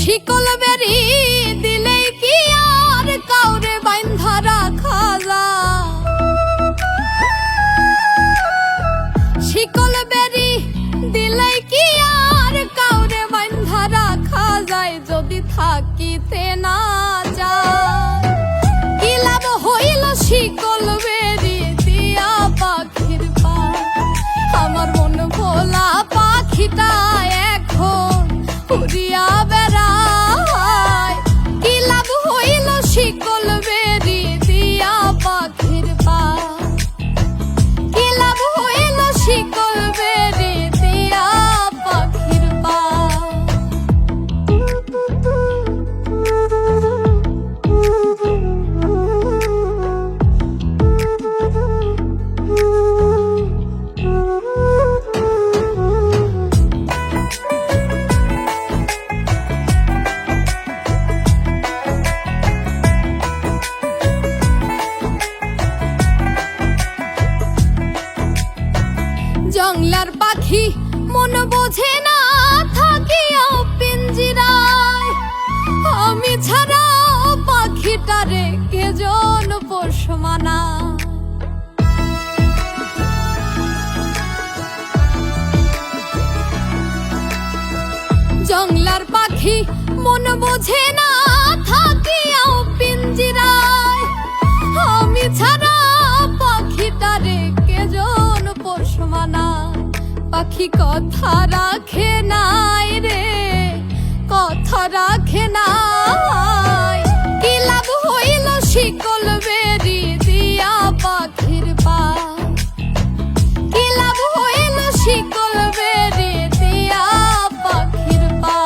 শিকল বেরি দিলেই কি আর কাউরে বাইন্ধা রাখা যায়? শিকল বেরি দিলেই কি আর কাউরে বাইন্ধা রাখা যায়? যদি থাকিতে না যায় কি লাভ হইল শিকল বেরি দিয়া পাখির পা? আমার মন ভোলা পাখিটা এখন উড়িয়া বেড়ায়। কি লাভ হইল শিকল বেরি দিয়া পাখির পা? কি লাভ হইল শিকল বেরি দিয়া পাখির পা? জংলার পাখি মন বোঝে না থাকিয়াও পিঞ্জিরায়। আমি ছাড়া পাখিটারে কেজন পোষ মানা? জংলার পাখি মন বোঝে না থাকিয়াও পিঞ্জিরায়। আমি ছাড়া পাখিটারে কেজন পোষ মানা? পাখি কথা রাখে নাই রে, কথা রাখে নাই। কি লাভ হইল শিকল বেরি দিয়া পাখির পা? কি লাভ হইল শিকল বেরি দিয়া পাখির পা?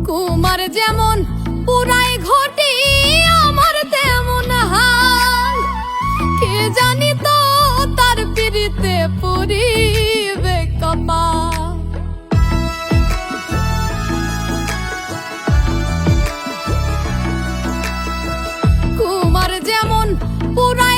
কুমার যেমন পুরাই ঘটি আমার তেমন হাল। কে জানি তো তার পিড়িতে পড়িবে কপাল। কুমার যেমন পুরাই